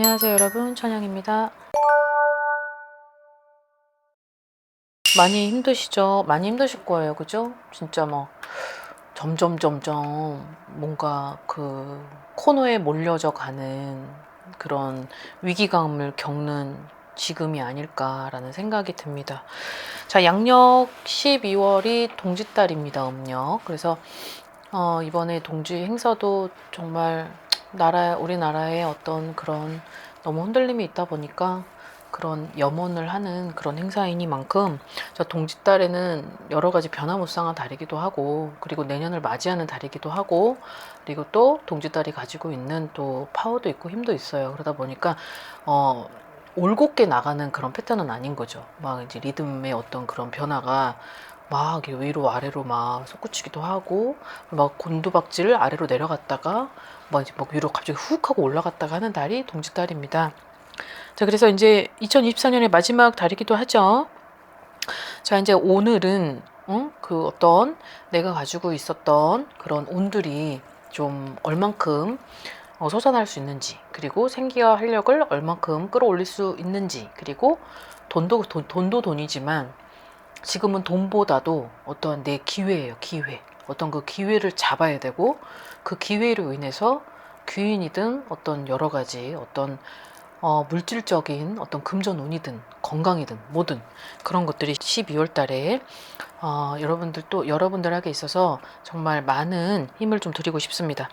안녕하세요 여러분, 천영입니다. 많이 힘드시죠? 많이 힘드실 거예요, 그죠? 진짜 뭐 점점 뭔가 그 코너에 몰려져 가는 그런 위기감을 겪는 지금이 아닐까라는 생각이 듭니다. 자, 양력 12월이 동짓달입니다, 음력. 그래서 이번에 동지 행사도 정말 우리나라의 어떤 그런 너무 흔들림이 있다 보니까 그런 염원을 하는 그런 행사이니만큼 저 동짓달에는 여러 가지 변화무쌍한 달이기도 하고, 그리고 내년을 맞이하는 달이기도 하고, 그리고 또 동짓달이 가지고 있는 또 파워도 있고 힘도 있어요. 그러다 보니까 올곧게 나가는 그런 패턴은 아닌 거죠. 막 이제 리듬의 어떤 그런 변화가 막 위로 아래로 막 솟구치기도 하고, 막 곤두박질 아래로 내려갔다가 막 이제 막 위로 갑자기 훅 하고 올라갔다가 하는 달이 동짓달입니다. 자, 그래서 이제 2024년의 마지막 달이기도 하죠. 자, 이제 오늘은 그 어떤 내가 가지고 있었던 그런 운들이 좀 얼만큼 솟아날 수 있는지, 그리고 생기와 활력을 얼만큼 끌어올릴 수 있는지, 그리고 돈도 돈이지만 지금은 돈보다도 어떤 내 기회예요, 기회. 어떤 그 기회를 잡아야 되고, 그 기회로 인해서 귀인이든 어떤 여러 가지 어떤 물질적인 어떤 금전운이든 건강이든 뭐든 그런 것들이 12월 달에 여러분들에게 있어서 정말 많은 힘을 좀 드리고 싶습니다.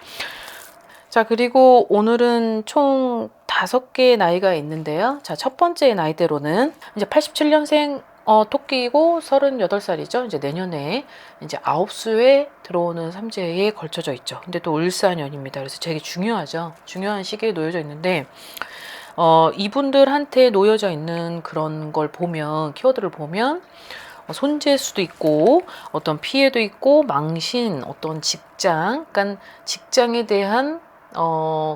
자, 그리고 오늘은 총 5개의 나이가 있는데요. 자, 첫 번째 나이대로는 이제 87년생 토끼이고 38살이죠. 이제 내년에 이제 9수에 들어오는 삼재에 걸쳐져 있죠. 근데 또 을사년입니다. 그래서 되게 중요하죠. 중요한 시기에 놓여져 있는데 이분들한테 놓여져 있는 그런 걸 보면, 키워드를 보면 손재일 수도 있고, 어떤 피해도 있고, 망신, 어떤 직장, 그러니까 직장에 대한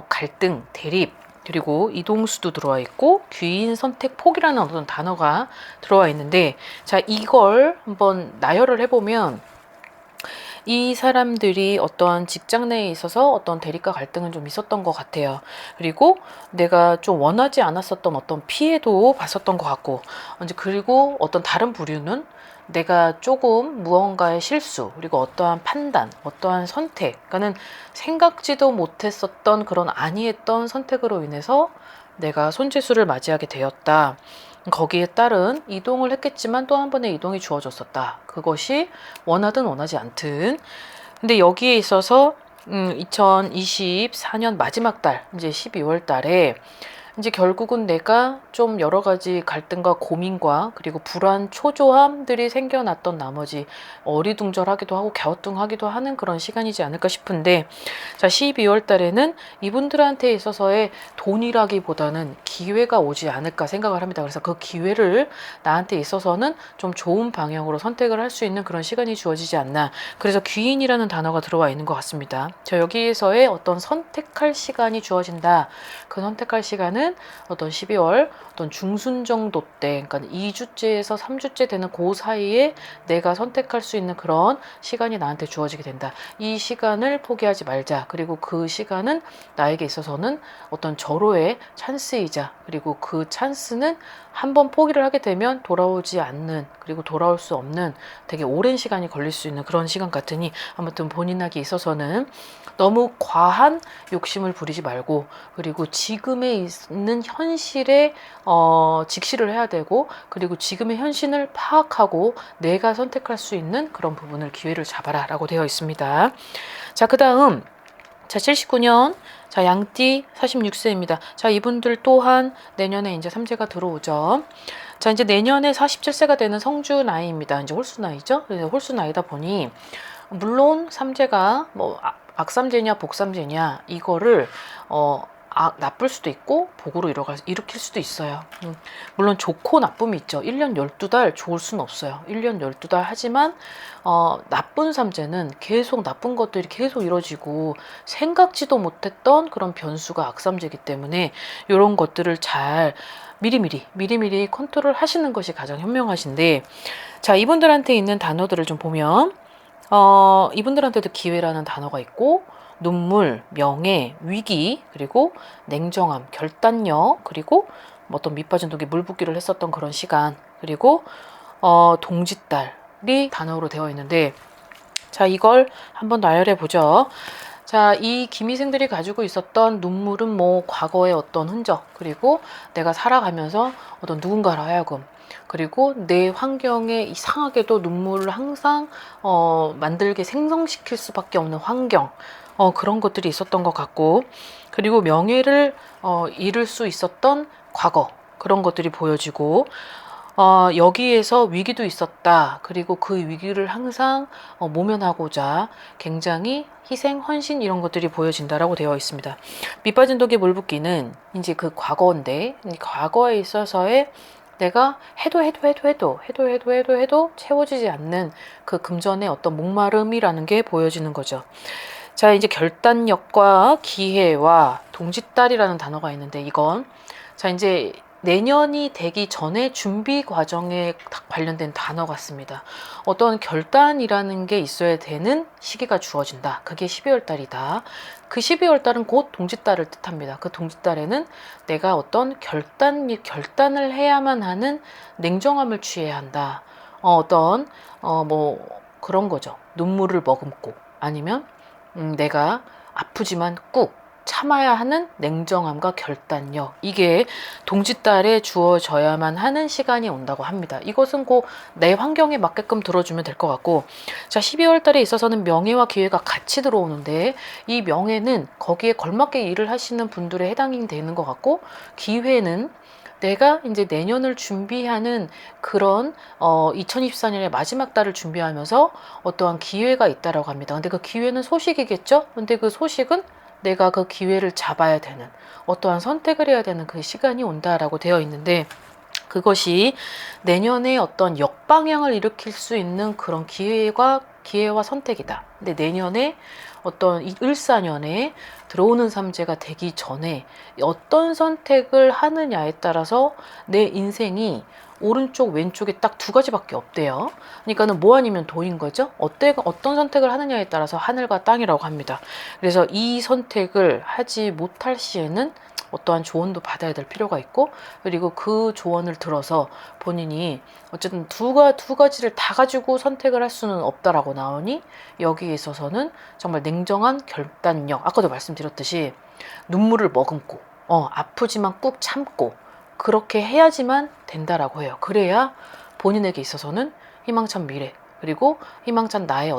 갈등, 대립, 그리고 이동수도 들어와 있고, 귀인 선택 폭이라는 어떤 단어가 들어와 있는데, 자, 이걸 한번 나열을 해보면 이 사람들이 어떠한 직장 내에 있어서 어떤 대립과 갈등은 좀 있었던 것 같아요. 그리고 내가 좀 원하지 않았었던 어떤 피해도 봤었던 것 같고, 이제 그리고 어떤 다른 부류는 내가 조금 무언가의 실수, 그리고 어떠한 판단, 어떠한 선택, 그러니까는 생각지도 못했었던 그런 아니했던 선택으로 인해서 내가 손재수를 맞이하게 되었다. 거기에 따른 이동을 했겠지만 또 한 번의 이동이 주어졌었다. 그것이 원하든 원하지 않든. 근데 여기에 있어서 2024년 마지막 달, 이제 12월 달에 이제 결국은 내가 좀 여러 가지 갈등과 고민과 그리고 불안, 초조함들이 생겨났던 나머지 어리둥절하기도 하고 갸우뚱하기도 하는 그런 시간이지 않을까 싶은데, 자, 12월 달에는 이분들한테 있어서의 돈이라기보다는 기회가 오지 않을까 생각을 합니다. 그래서 그 기회를 나한테 있어서는 좀 좋은 방향으로 선택을 할 수 있는 그런 시간이 주어지지 않나. 그래서 귀인이라는 단어가 들어와 있는 것 같습니다. 저 여기에서의 어떤 선택할 시간이 주어진다. 그 선택할 시간은 어떤 12월 어떤 중순 정도 때, 그러니까 2주째에서 3주째 되는 그 사이에 내가 선택할 수 있는 그런 시간이 나한테 주어지게 된다. 이 시간을 포기하지 말자. 그리고 그 시간은 나에게 있어서는 어떤 절호의 찬스이자, 그리고 그 찬스는 한번 포기를 하게 되면 돌아오지 않는, 그리고 돌아올 수 없는 되게 오랜 시간이 걸릴 수 있는 그런 시간 같으니, 아무튼 본인에게 있어서는 너무 과한 욕심을 부리지 말고, 그리고 지금에 있는 현실에 직시를 해야 되고, 그리고 지금의 현실을 파악하고 내가 선택할 수 있는 그런 부분을 기회를 잡아라 라고 되어 있습니다. 자, 그 다음, 자, 79년, 자, 양띠 46세입니다. 자, 이분들 또한 내년에 이제 삼재가 들어오죠. 자, 이제 내년에 47세가 되는 성주 나이입니다. 이제 홀수 나이죠. 그래서 홀수 나이다 보니, 물론 삼재가 뭐 악삼재냐 복삼재냐 이거를 나쁠 수도 있고 복으로 일으킬 수도 있어요. 물론 좋고 나쁨이 있죠. 1년 12달 좋을 수는 없어요. 1년 12달 하지만 나쁜 삼재는 계속 나쁜 것들이 계속 이루어지고 생각지도 못했던 그런 변수가 악삼재이기 때문에 이런 것들을 잘 미리미리 컨트롤 하시는 것이 가장 현명하신데, 자, 이분들한테 있는 단어들을 좀 보면 이분들한테도 기회라는 단어가 있고, 눈물, 명예, 위기, 그리고 냉정함, 결단력, 그리고 뭐 어떤 밑빠진 독에 물 붓기를 했었던 그런 시간, 그리고 동짓달이 단어로 되어 있는데, 자, 이걸 한번 나열해 보죠. 자, 이 기미생들이 가지고 있었던 눈물은 뭐 과거의 어떤 흔적, 그리고 내가 살아가면서 어떤 누군가로 하여금, 그리고 내 환경에 이상하게도 눈물을 항상 만들게 생성시킬 수밖에 없는 환경, 그런 것들이 있었던 것 같고, 그리고 명예를 잃을 수 있었던 과거, 그런 것들이 보여지고, 여기에서 위기도 있었다. 그리고 그 위기를 항상 모면하고자 굉장히 희생, 헌신 이런 것들이 보여진다라고 되어 있습니다. 밑빠진 독에 물 붓기는 이제 그 과거인데, 이 과거에 있어서의 내가 해도 채워지지 않는 그 금전의 어떤 목마름이라는 게 보여지는 거죠. 자, 이제 결단력과 기회와 동짓달이라는 단어가 있는데, 이건 자, 이제 내년이 되기 전에 준비 과정에 관련된 단어 같습니다. 어떤 결단이라는 게 있어야 되는 시기가 주어진다. 그게 12월 달이다. 그 12월 달은 곧 동짓달을 뜻합니다. 그 동짓달에는 내가 어떤 결단을 해야만 하는 냉정함을 취해야 한다. 뭐 그런 거죠. 눈물을 머금고, 아니면 내가 아프지만 꾹 참아야 하는 냉정함과 결단력, 이게 동짓달에 주어져야만 하는 시간이 온다고 합니다. 이것은 곧 내 환경에 맞게끔 들어주면 될 것 같고, 자, 12월 달에 있어서는 명예와 기회가 같이 들어오는데, 이 명예는 거기에 걸맞게 일을 하시는 분들에 해당이 되는 것 같고, 기회는 내가 이제 내년을 준비하는 그런 2024년의 마지막 달을 준비하면서 어떠한 기회가 있다라고 합니다. 근데 그 기회는 소식이겠죠? 근데 그 소식은 내가 그 기회를 잡아야 되는, 어떠한 선택을 해야 되는 그 시간이 온다라고 되어 있는데, 그것이 내년에 어떤 역방향을 일으킬 수 있는 그런 기회와 선택이다. 근데 내년에 어떤 을사년에 들어오는 삼재가 되기 전에 어떤 선택을 하느냐에 따라서 내 인생이 오른쪽 왼쪽에 딱 두 가지밖에 없대요. 그러니까는 뭐 아니면 도인 거죠. 어떤 선택을 하느냐에 따라서 하늘과 땅이라고 합니다. 그래서 이 선택을 하지 못할 시에는 어떠한 조언도 받아야 될 필요가 있고, 그리고 그 조언을 들어서 본인이 어쨌든 두 가지를 다 가지고 선택을 할 수는 없다라고 나오니, 여기에 있어서는 정말 냉정한 결단력, 아까도 말씀드렸듯이 눈물을 머금고 아프지만 꾹 참고 그렇게 해야지만 된다라고 해요. 그래야 본인에게 있어서는 희망찬 미래, 그리고 희망찬 나의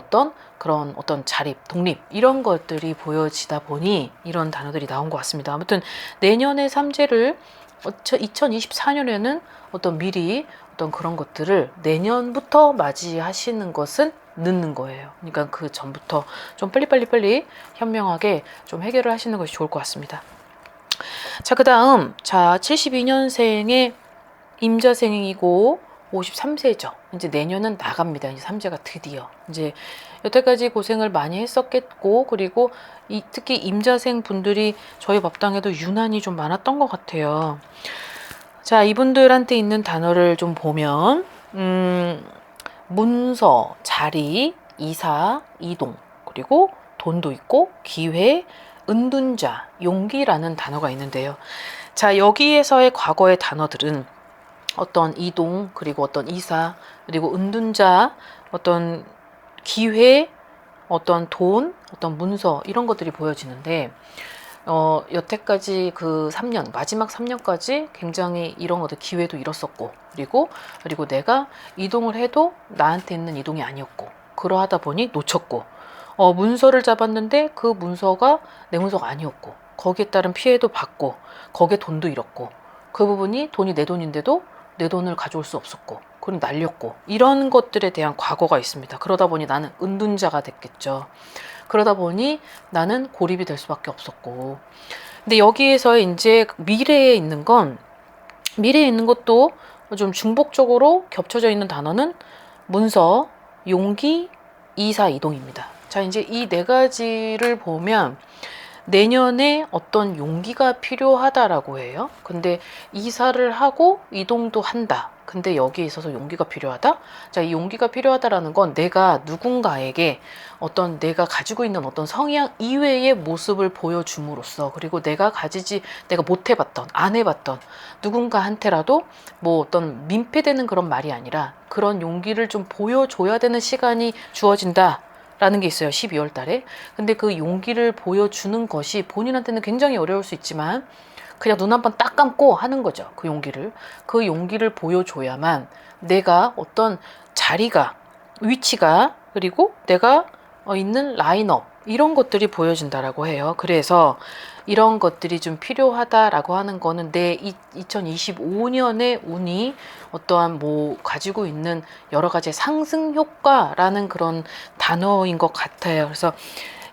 그런 자립, 독립 이런 것들이 보여지다 보니 이런 단어들이 나온 것 같습니다. 아무튼 내년의 삼재를 2024년에는 미리 그런 것들을 내년부터 맞이하시는 것은 늦는 거예요. 그러니까 그 전부터 좀 빨리 현명하게 좀 해결을 하시는 것이 좋을 것 같습니다. 자, 그 다음 72년생의 임자생이고 53세죠. 이제 내년은 나갑니다. 이제 삼재가 드디어. 이제 여태까지 고생을 많이 했었겠고, 그리고 특히 임자생 분들이 저희 법당에도 유난히 좀 많았던 것 같아요. 자, 이분들한테 있는 단어를 좀 보면, 문서, 자리, 이사, 이동, 그리고 돈도 있고, 기회, 은둔자, 용기라는 단어가 있는데요. 자, 여기에서의 과거의 단어들은 어떤 이동, 그리고 어떤 이사, 그리고 은둔자, 어떤 기회, 어떤 돈, 어떤 문서 이런 것들이 보여지는데, 여태까지 그 3년, 마지막 3년까지 굉장히 이런 어떤 기회도 잃었었고, 그리고 내가 이동을 해도 나한테 있는 이동이 아니었고, 그러하다 보니 놓쳤고, 문서를 잡았는데 그 문서가 내 문서가 아니었고, 거기에 따른 피해도 받고, 거기에 돈도 잃었고, 그 부분이 돈이 내 돈인데도 내 돈을 가져올 수 없었고, 그럼 날렸고, 이런 것들에 대한 과거가 있습니다. 그러다 보니 나는 은둔자가 됐겠죠. 그러다 보니 나는 고립이 될 수밖에 없었고. 근데 여기에서 이제 미래에 있는 것도 좀 중복적으로 겹쳐져 있는 단어는 문서, 용기, 이사, 이동입니다. 자, 이제 이 네 가지를 보면 내년에 어떤 용기가 필요하다라고 해요. 근데 이사를 하고 이동도 한다. 근데 여기에 있어서 용기가 필요하다? 자, 이 용기가 필요하다라는 건 내가 누군가에게 어떤 내가 가지고 있는 어떤 성향 이외의 모습을 보여줌으로써, 그리고 내가 못 해봤던, 안 해봤던 누군가한테라도 뭐 어떤 민폐되는 그런 말이 아니라 그런 용기를 좀 보여줘야 되는 시간이 주어진다. 라는 게 있어요. 12월 달에. 근데 그 용기를 보여주는 것이 본인한테는 굉장히 어려울 수 있지만 그냥 눈 한 번 딱 감고 하는 거죠. 그 용기를. 그 용기를 보여줘야만 내가 어떤 자리가, 위치가, 그리고 내가 있는 라인업, 이런 것들이 보여진다라고 해요. 그래서 이런 것들이 좀 필요하다라고 하는 거는 내 2025년의 운이 어떠한 뭐 가지고 있는 여러 가지 상승 효과라는 그런 단어인 것 같아요. 그래서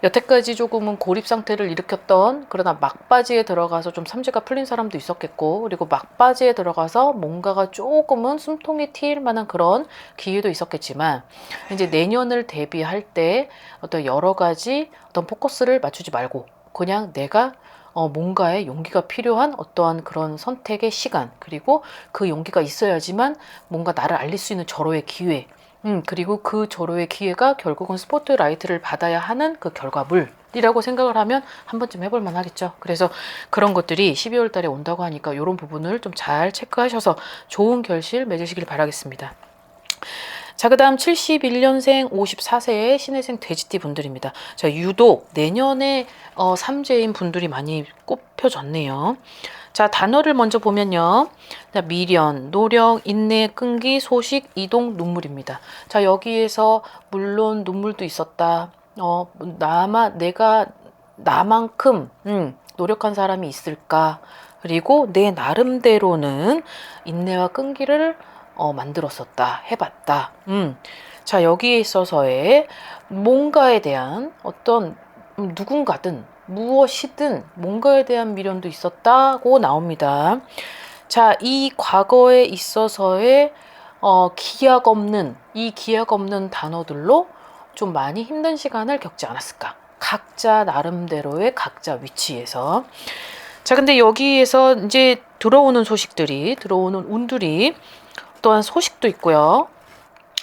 여태까지 조금은 고립 상태를 일으켰던, 그러나 막바지에 들어가서 좀 삼재가 풀린 사람도 있었겠고, 그리고 막바지에 들어가서 뭔가가 조금은 숨통이 트일 만한 그런 기회도 있었겠지만, 이제 내년을 대비할 때 어떤 여러 가지 어떤 포커스를 맞추지 말고 그냥 내가 뭔가의 용기가 필요한 어떠한 그런 선택의 시간, 그리고 그 용기가 있어야지만 뭔가 나를 알릴 수 있는 절호의 기회, 그리고 그 절호의 기회가 결국은 스포트라이트를 받아야 하는 그 결과물이라고 생각을 하면 한 번쯤 해볼 만 하겠죠. 그래서 그런 것들이 12월 달에 온다고 하니까 이런 부분을 좀 잘 체크하셔서 좋은 결실 맺으시길 바라겠습니다. 자, 그 다음 71년생 54세의 신해생 돼지띠 분들입니다. 자, 유독 내년에 삼재인 분들이 많이 꼽혀졌네요. 자, 단어를 먼저 보면요. 자, 미련, 노력, 인내, 끈기, 소식, 이동, 눈물입니다. 자, 여기에서 물론 눈물도 있었다. 내가 나만큼 노력한 사람이 있을까? 그리고 내 나름대로는 인내와 끈기를 만들었었다, 해봤다. 자, 여기에 있어서의 뭔가에 대한 어떤 누군가든 무엇이든 뭔가에 대한 미련도 있었다고 나옵니다. 자, 이 과거에 있어서의 기약 없는 단어들로 좀 많이 힘든 시간을 겪지 않았을까? 각자 나름대로의 각자 위치에서. 자, 근데 여기에서 이제 들어오는 운들이 또한 소식도 있고요.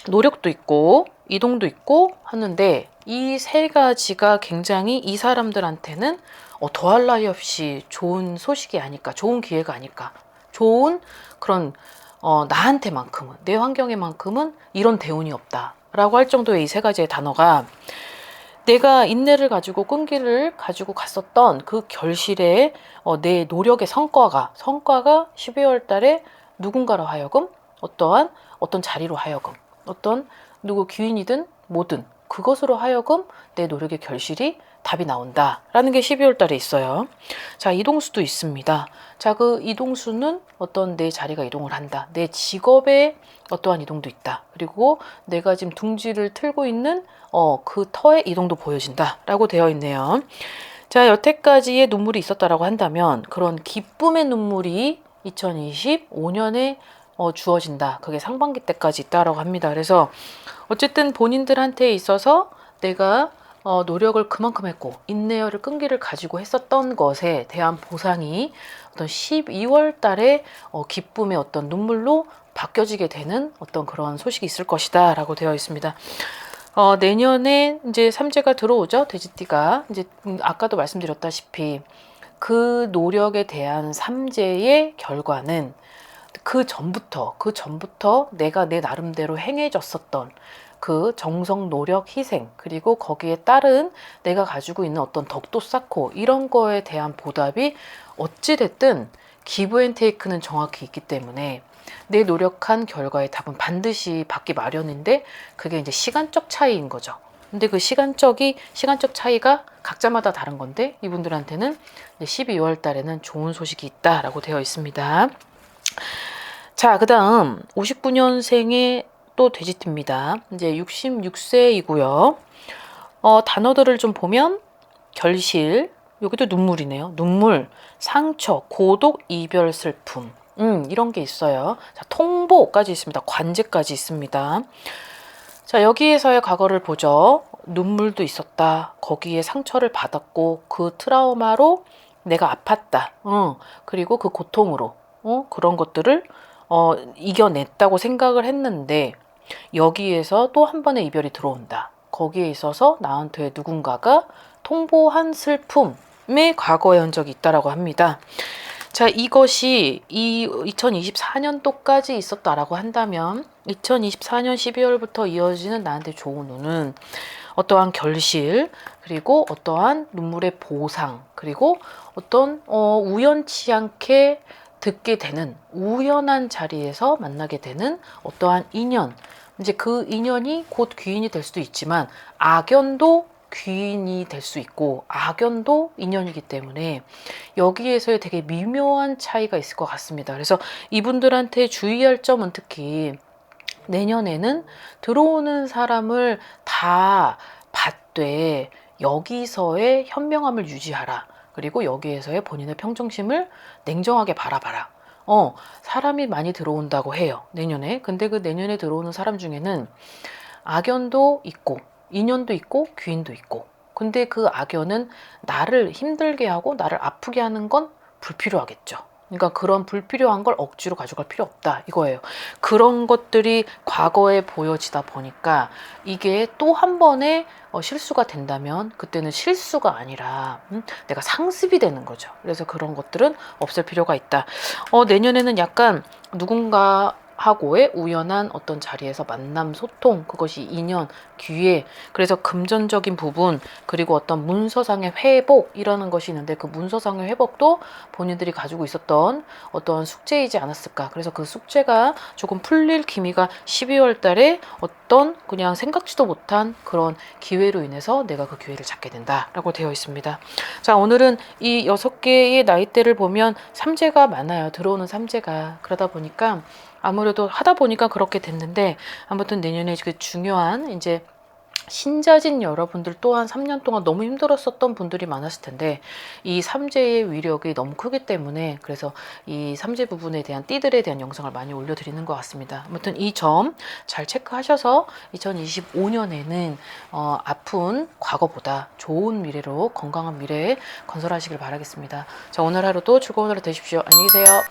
노력도 있고 이동도 있고 하는데, 이 세 가지가 굉장히 이 사람들한테는 더할 나위 없이 좋은 소식이 아닐까, 좋은 기회가 아닐까, 좋은 그런 나한테만큼은, 내 환경에만큼은 이런 대운이 없다라고 할 정도의 이 세 가지의 단어가 내가 인내를 가지고 끈기를 가지고 갔었던 그 결실에 내 노력의 성과가 12월 달에 누군가로 하여금 어떤 자리로 하여금 어떤 누구 귀인이든 뭐든 그것으로 하여금 내 노력의 결실이 답이 나온다라는 게 12월 달에 있어요. 자, 이동수도 있습니다. 자, 그 이동수는 어떤 내 자리가 이동을 한다. 내 직업에 어떠한 이동도 있다. 그리고 내가 지금 둥지를 틀고 있는 그 터의 이동도 보여진다라고 되어 있네요. 자, 여태까지의 눈물이 있었다라고 한다면 그런 기쁨의 눈물이 2025년에 주어진다. 그게 상반기 때까지 있다라고 합니다. 그래서 어쨌든 본인들한테 있어서 내가 노력을 그만큼 했고 인내열을 끈기를 가지고 했었던 것에 대한 보상이 어떤 12월 달에 기쁨의 어떤 눈물로 바뀌어지게 되는 어떤 그런 소식이 있을 것이다 라고 되어 있습니다. 내년에 이제 삼재가 들어오죠. 돼지띠가. 이제 아까도 말씀드렸다시피 그 노력에 대한 삼재의 결과는 그 전부터 내가 내 나름대로 행해졌었던 그 정성, 노력, 희생, 그리고 거기에 따른 내가 가지고 있는 어떤 덕도 쌓고 이런 거에 대한 보답이 어찌됐든 기브 앤 테이크는 정확히 있기 때문에 내 노력한 결과의 답은 반드시 받기 마련인데, 그게 이제 시간적 차이인 거죠. 근데 그 시간적 차이가 각자마다 다른 건데, 이분들한테는 12월 달에는 좋은 소식이 있다라고 되어 있습니다. 자, 그 다음 59년생의 또 돼지띠입니다. 이제 66세이고요. 단어들을 좀 보면 결실, 여기도 눈물이네요. 눈물, 상처, 고독, 이별, 슬픔. 이런 게 있어요. 자, 통보까지 있습니다. 관제까지 있습니다. 자, 여기에서의 과거를 보죠. 눈물도 있었다. 거기에 상처를 받았고 그 트라우마로 내가 아팠다. 그리고 그 고통으로 그런 것들을 이겨냈다고 생각을 했는데 여기에서 또 한 번의 이별이 들어온다. 거기에 있어서 나한테 누군가가 통보한 슬픔의 과거의 흔적이 있다라고 합니다. 자, 이것이 2024년도까지 있었다라고 한다면 2024년 12월부터 이어지는 나한테 좋은 운은 어떠한 결실, 그리고 어떠한 눈물의 보상, 그리고 어떤 우연치 않게 듣게 되는 우연한 자리에서 만나게 되는 어떠한 인연, 이제 그 인연이 곧 귀인이 될 수도 있지만 악연도 귀인이 될 수 있고 악연도 인연이기 때문에 여기에서의 되게 미묘한 차이가 있을 것 같습니다. 그래서 이분들한테 주의할 점은 특히 내년에는 들어오는 사람을 다 받되 여기서의 현명함을 유지하라. 그리고 여기에서의 본인의 평정심을 냉정하게 바라봐라. 사람이 많이 들어온다고 해요. 내년에. 근데 그 내년에 들어오는 사람 중에는 악연도 있고 인연도 있고 귀인도 있고, 근데 그 악연은 나를 힘들게 하고 나를 아프게 하는 건 불필요하겠죠. 그러니까 그런 불필요한 걸 억지로 가져갈 필요 없다 이거예요. 그런 것들이 과거에 보여지다 보니까 이게 또 한 번의 실수가 된다면 그때는 실수가 아니라 내가 상습이 되는 거죠. 그래서 그런 것들은 없을 필요가 있다. 내년에는 약간 누군가 하고의 우연한 어떤 자리에서 만남, 소통, 그것이 인연, 기회, 그래서 금전적인 부분, 그리고 어떤 문서상의 회복이라는 것이 있는데 그 문서상의 회복도 본인들이 가지고 있었던 어떤 숙제이지 않았을까. 그래서 그 숙제가 조금 풀릴 기미가 12월 달에 어떤 그냥 생각지도 못한 그런 기회로 인해서 내가 그 기회를 잡게 된다라고 되어 있습니다. 자, 오늘은 이 6개의 나이대를 보면 삼재가 많아요. 들어오는 삼재가. 그러다 보니까 아무래도 하다 보니까 그렇게 됐는데, 아무튼 내년에 그 중요한 이제 신자진 여러분들 또한 3년 동안 너무 힘들었었던 분들이 많았을 텐데 이 삼재의 위력이 너무 크기 때문에 그래서 이 삼재 부분에 대한 띠들에 대한 영상을 많이 올려드리는 것 같습니다. 아무튼 이 점 잘 체크하셔서 2025년에는 아픈 과거보다 좋은 미래로, 건강한 미래에 건설하시길 바라겠습니다. 자, 오늘 하루도 즐거운 하루 되십시오. 안녕히 계세요.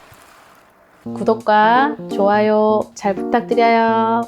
구독과 좋아요 잘 부탁드려요.